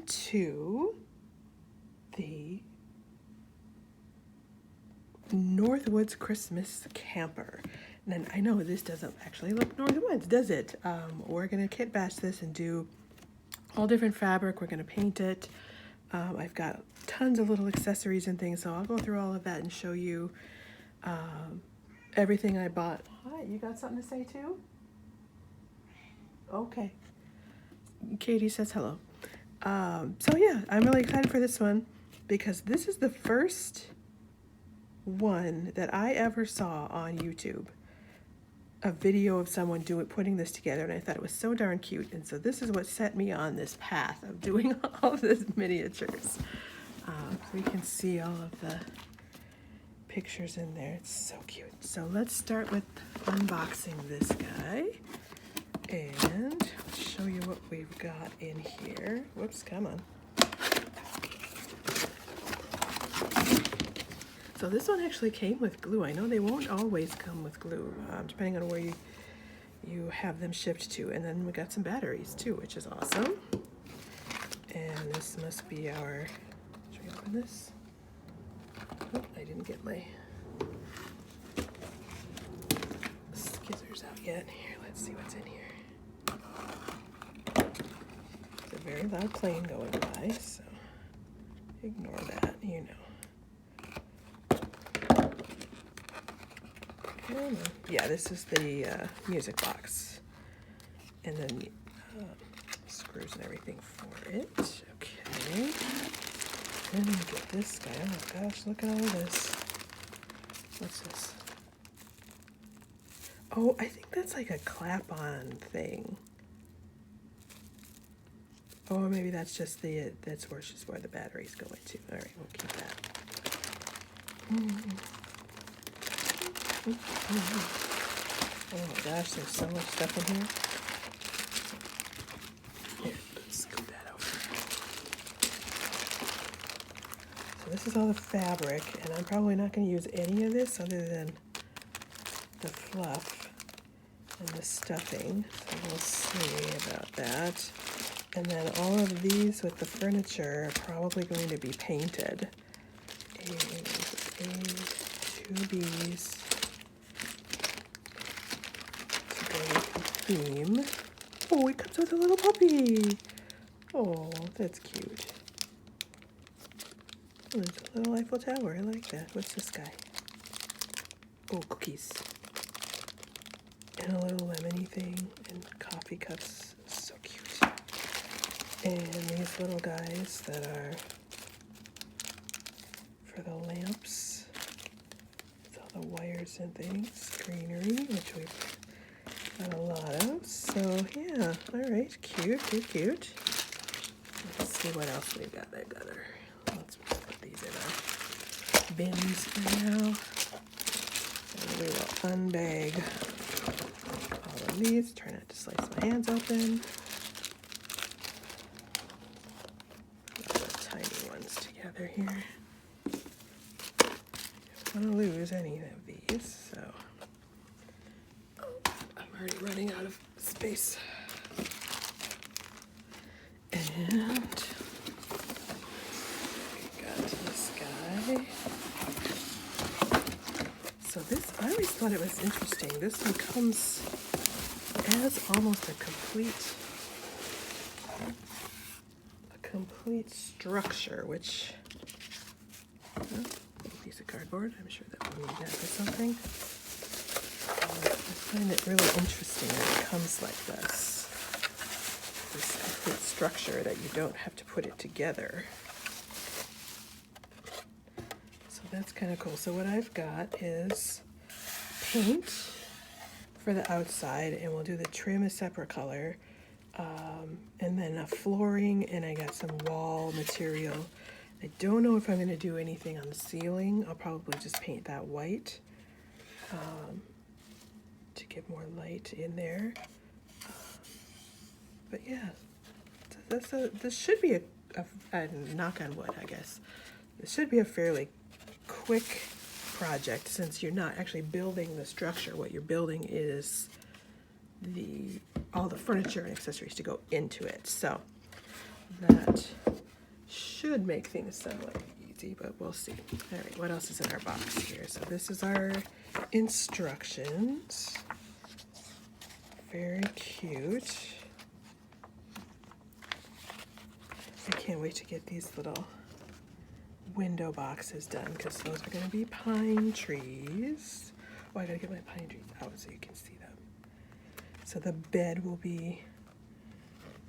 to the Northwoods Christmas Camper. And I know this doesn't actually look Northwoods, does it? We're going to kit bash this and do all different fabric. We're going to paint it. I've got tons of little accessories and things, so I'll go through all of that and show you everything I bought. Hi, you got something to say too? Okay. Katie says hello. So yeah, I'm really excited for this one because this is the first one that I ever saw on YouTube. A video of someone putting this together, and I thought it was so darn cute, and so this is what set me on this path of doing all of this miniatures. So you can see all of the pictures in there. It's so cute. So let's start with unboxing this guy and show you what we've got in here. Whoops, come on. So this one actually came with glue. I know they won't always come with glue, depending on where you have them shipped to. And then we got some batteries too, which is awesome. And this must be our, should we open this? Oh, I didn't get my skizzers out yet. Here, let's see what's in here. It's a very loud plane going by, so ignore that, you know. Yeah, this is the music box, and then screws and everything for it. Okay, and then get this guy. Oh gosh, look at all of this. What's this? Oh, I think that's like a clap-on thing. Or maybe that's just that's just where the batteries go into. All right, we'll keep that. Oh my gosh, there's so much stuff in here. Here, let's scoot that over. So this is all the fabric, and I'm probably not going to use any of this other than the fluff and the stuffing. So we'll see about that. And then all of these with the furniture are probably going to be painted. Two B's. Theme. Oh, it comes with a little puppy. Oh, that's cute. Oh, there's a little Eiffel Tower. I like that. What's this guy? Oh, cookies. And a little lemony thing. And coffee cups. So cute. And these little guys that are for the lamps. With all the wires and things. Greenery, which we've got a lot of. So yeah, all right, cute. Let's see what else we got. Let's put these in our bins for now. And we will unbag all of these. Try not to slice my hands open. Put the tiny ones together here. Don't want to lose any of these, so. Already running out of space. And we got this guy. So this, I always thought it was interesting. This one comes as almost a complete structure, which, a piece of cardboard. I'm sure that we'll need that for something. I find it really interesting that it comes like this complete structure that you don't have to put it together. So that's kind of cool. So what I've got is paint for the outside, and we'll do the trim a separate color, and then a flooring, and I got some wall material. I don't know if I'm going to do anything on the ceiling. I'll probably just paint that white. To get more light in there, but yeah, this should be a knock on wood, I guess. This should be a fairly quick project since you're not actually building the structure. What you're building is all the furniture and accessories to go into it. So that should make things somewhat easy, but we'll see. All right, what else is in our box here? So this is our instructions. Very cute. I can't wait to get these little window boxes done because those are going to be pine trees. Oh, I gotta get my pine trees out so you can see them. So the bed will be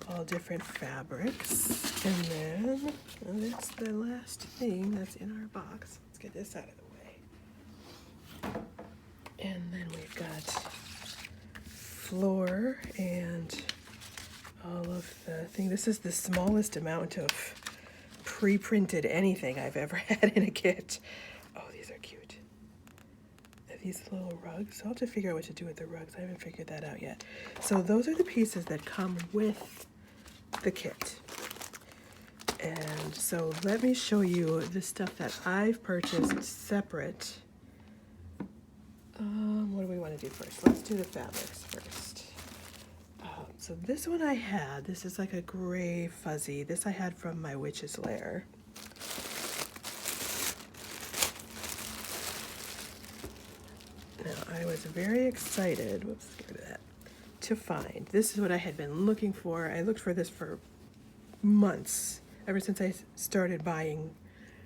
all different fabrics. And then, well, that's the last thing that's in our box. Let's get this out of the way. And then we've got floor and all of the thing. This is the smallest amount of pre-printed anything I've ever had in a kit. Oh, these are cute. These little rugs. I'll have to figure out what to do with the rugs. I haven't figured that out yet. So those are the pieces that come with the kit. And so let me show you the stuff that I've purchased separate. What do we want to do first? Let's do the fabrics first. So this one I had, this is like a gray fuzzy. This I had from my witch's lair. Now I was very excited, whoops, get rid of that, to find. This is what I had been looking for. I looked for this for months, ever since I started buying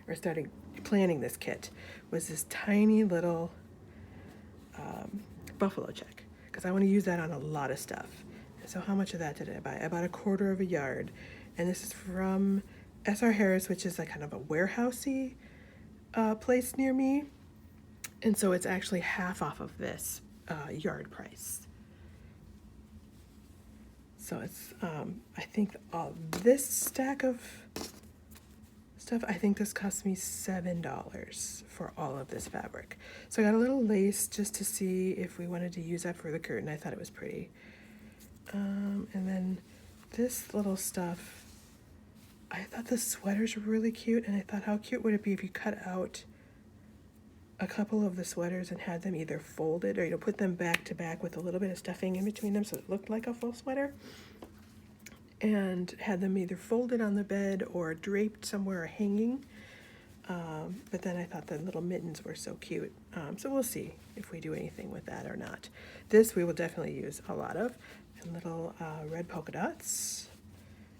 or started planning this kit, was this tiny little buffalo check, because I want to use that on a lot of stuff. So how much of that did I buy? I bought 1/4 yard, and this is from S.R. Harris, which is like kind of a warehousey place near me, and so it's actually half off of this yard price. So it's I think this stack of stuff, I think this cost me $7 for all of this fabric. So I got a little lace just to see if we wanted to use that for the curtain. I thought it was pretty. And then this little stuff, I thought the sweaters were really cute, and I thought how cute would it be if you cut out a couple of the sweaters and had them either folded or, you know, put them back to back with a little bit of stuffing in between them so it looked like a full sweater, and had them either folded on the bed or draped somewhere or hanging. But then I thought the little mittens were so cute. So we'll see if we do anything with that or not. This we will definitely use a lot of. And little red polka dots.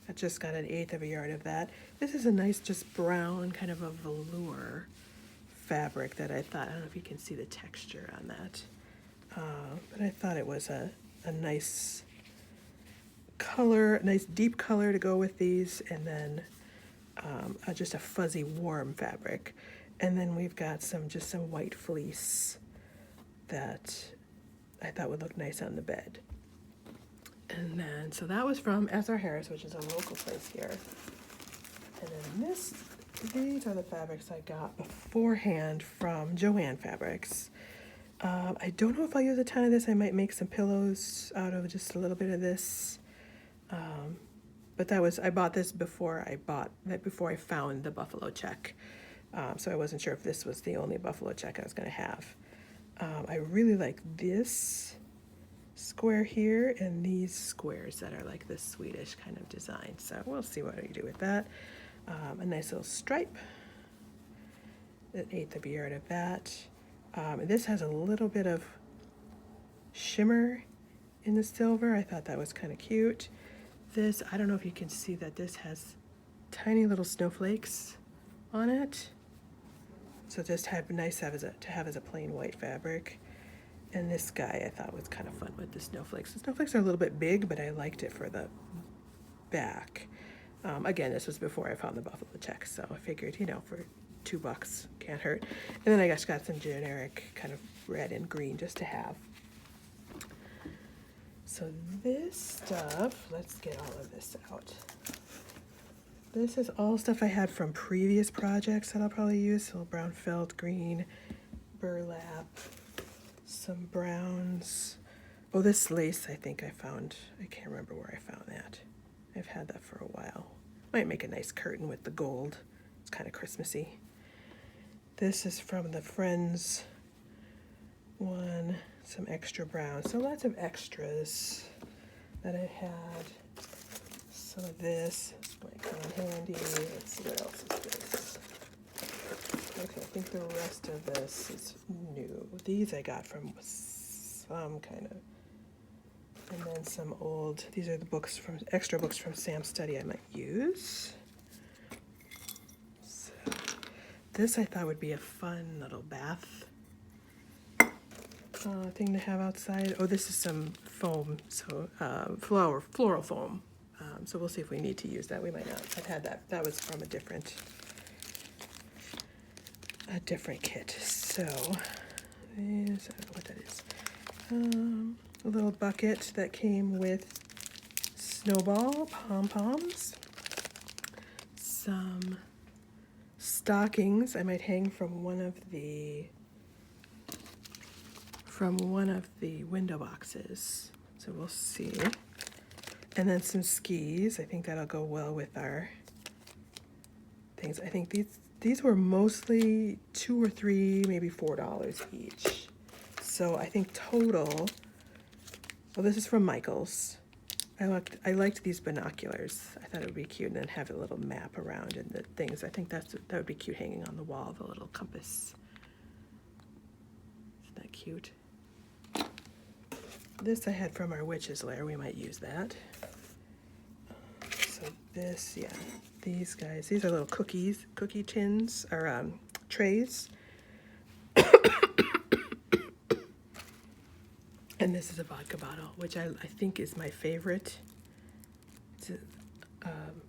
I just got 1/8 yard of that. This is a nice just brown kind of a velour fabric that I thought, I don't know if you can see the texture on that. But I thought it was a nice color, a nice deep color to go with these, and then just a fuzzy warm fabric. And then we've got some white fleece that I thought would look nice on the bed. And then, so that was from S.R. Harris, which is a local place here. And then these are the fabrics I got beforehand from Joann Fabrics. I don't know if I'll use a ton of this. I might make some pillows out of just a little bit of this. But I bought this before I found the buffalo check. So I wasn't sure if this was the only buffalo check I was going to have. I really like this square here and these squares that are like this Swedish kind of design. So we'll see what we do with that. A nice little stripe, 1/8 yard of that. This has a little bit of shimmer in the silver. I thought that was kind of cute. This, I don't know if you can see that this has tiny little snowflakes on it. So just nice to have as a plain white fabric. And this guy I thought was kind of fun with the snowflakes. The snowflakes are a little bit big, but I liked it for the back. Again, this was before I found the buffalo check, so I figured, you know, for $2 can't hurt. And then I just got some generic kind of red and green just to have. So this stuff, let's get all of this out. This is all stuff I had from previous projects that I'll probably use. So brown felt, green, burlap, some browns. Oh, this lace I think I found. I can't remember where I found that. I've had that for a while. Might make a nice curtain with the gold. It's kind of Christmassy. This is from the Friends one, some extra brown. So lots of extras that I had. some of this. Might come in handy. Let's see, what else is this? Okay, I think the rest of this is new. These I got from some kind of, and then some old, these are the books from, extra books from Sam's Study I might use. So this I thought would be a fun little bath thing to have outside. Oh, this is some foam, so floral foam. So we'll see if we need to use that. We might not. I've had that. That was from a different kit. So I don't know what that is. A little bucket that came with snowball pom-poms, some stockings I might hang from one of the window boxes. So we'll see. And then some skis. I think that'll go well with our things. I think these were mostly $2 or $3, maybe $4 each. So I think total, well, this is from Michael's. I liked these binoculars. I thought it would be cute, and then have a little map around and the things. I think that would be cute hanging on the wall, the little compass. Isn't that cute? This I had from our witch's lair. We might use that. So this, yeah, these guys. These are little cookie tins or trays. And this is a vodka bottle, which I think is my favorite. It's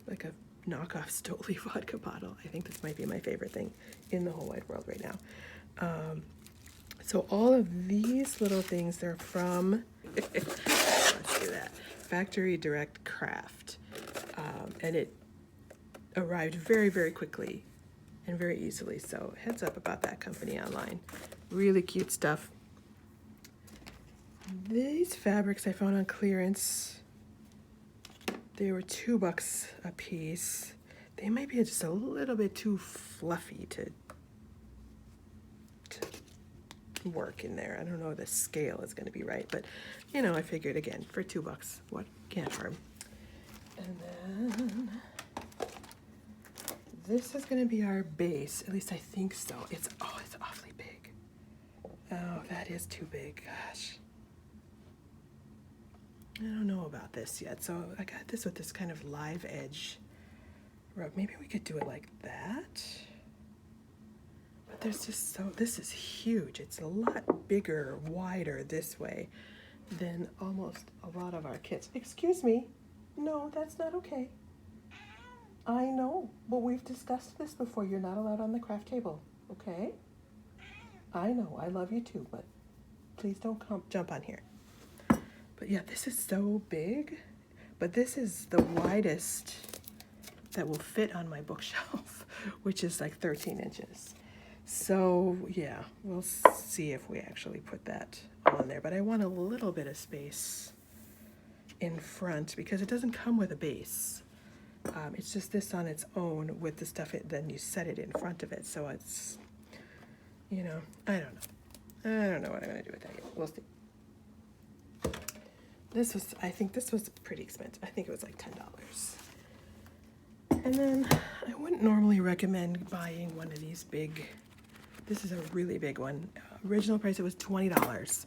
like a knockoff Stoli vodka bottle. I think this might be my favorite thing in the whole wide world right now. So all of these little things, they're from, let's do that, Factory Direct Craft. And it arrived very, very quickly and very easily. So heads up about that company online. Really cute stuff. These fabrics I found on clearance. They were $2 a piece. They might be just a little bit too fluffy to work in there. I don't know if the scale is going to be right, but you know, I figured again for $2, what can't harm. And then this is going to be our base. At least I think so. It's awfully big. Oh, that is too big. Gosh. I don't know about this yet. So I got this with this kind of live edge rub. Maybe we could do it like that. But there's just this is huge. It's a lot bigger, wider this way than almost a lot of our kits. Excuse me. No, that's not okay. I know, but we've discussed this before. You're not allowed on the craft table, okay? I know, I love you too, but please don't jump on here. But yeah, this is so big, but this is the widest that will fit on my bookshelf, which is like 13 inches. So yeah, we'll see if we actually put that on there, but I want a little bit of space in front because it doesn't come with a base. It's just this on its own with the stuff, then you set it in front of it. So it's, you know, I don't know what I'm going to do with that yet. We'll see. I think this was pretty expensive. I think it was like $10. And then I wouldn't normally recommend buying one of these big, this is a really big one. Original price, it was $20.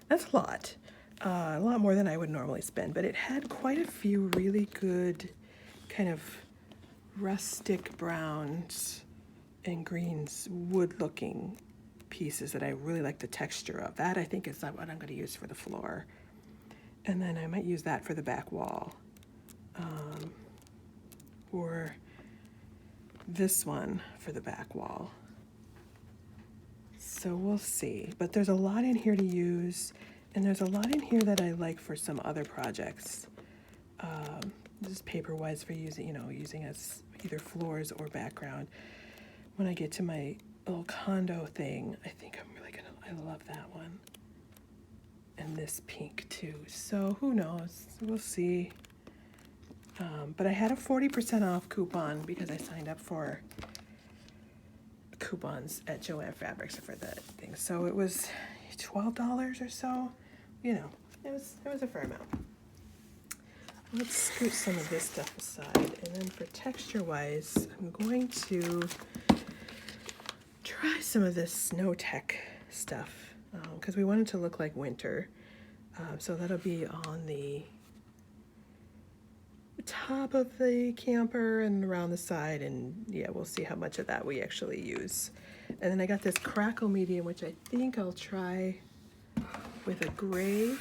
That's a lot more than I would normally spend, but it had quite a few really good kind of rustic browns and greens, wood looking pieces that I really like the texture of. That I think is what I'm going to use for the floor. And then I might use that for the back wall. Or this one for the back wall. So we'll see. But there's a lot in here to use, and there's a lot in here that I like for some other projects. Just paper-wise for using as either floors or background. When I get to my little condo thing, I think I love that one. And this pink too. So who knows? We'll see. But I had a 40% off coupon because I signed up for coupons at Joann Fabrics for that thing. So it was $12 or so. You know, it was a fair amount. let's scoot some of this stuff aside. And then for texture-wise, I'm going to try some of this snow tech stuff because we want it to look like winter. So that'll be on the top of the camper and around the side, and yeah, we'll see how much of that we actually use. And then I got this crackle medium, which I think I'll try with a gray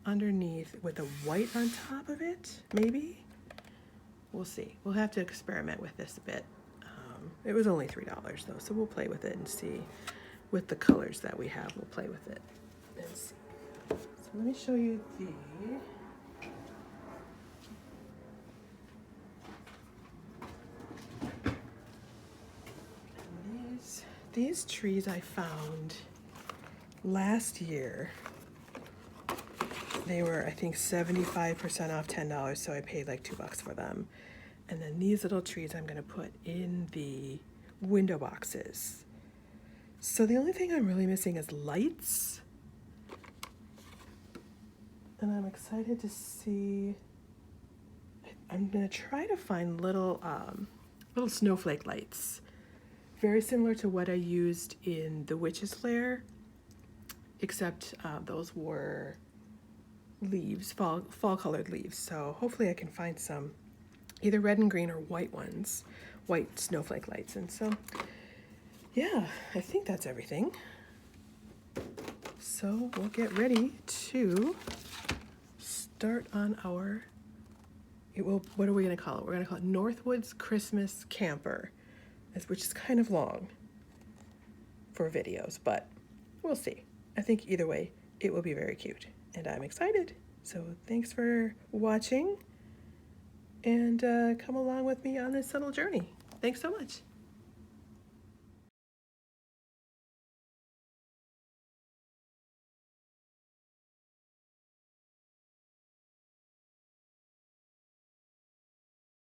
underneath with a white on top of it, maybe. We'll see. We'll have to experiment with this a bit. It was only $3 though, so we'll play with it and see. With the colors that we have, we'll play with it and see. So let me show you these trees I found last year. They were, I think, 75% off $10, so I paid like $2 for them. And then these little trees I'm gonna put in the window boxes. So the only thing I'm really missing is lights. And I'm excited to see, I'm gonna try to find little snowflake lights. Very similar to what I used in the Witch's Lair, except those were leaves, fall colored leaves. So hopefully I can find some either red and green or white ones, white snowflake lights. And so, yeah, I think that's everything. So we'll get ready to start on our, what are we gonna call it? We're gonna call it Northwoods Christmas Camper, which is kind of long for videos, but we'll see. I think either way, it will be very cute, and I'm excited. So thanks for watching, and come along with me on this little journey. Thanks so much.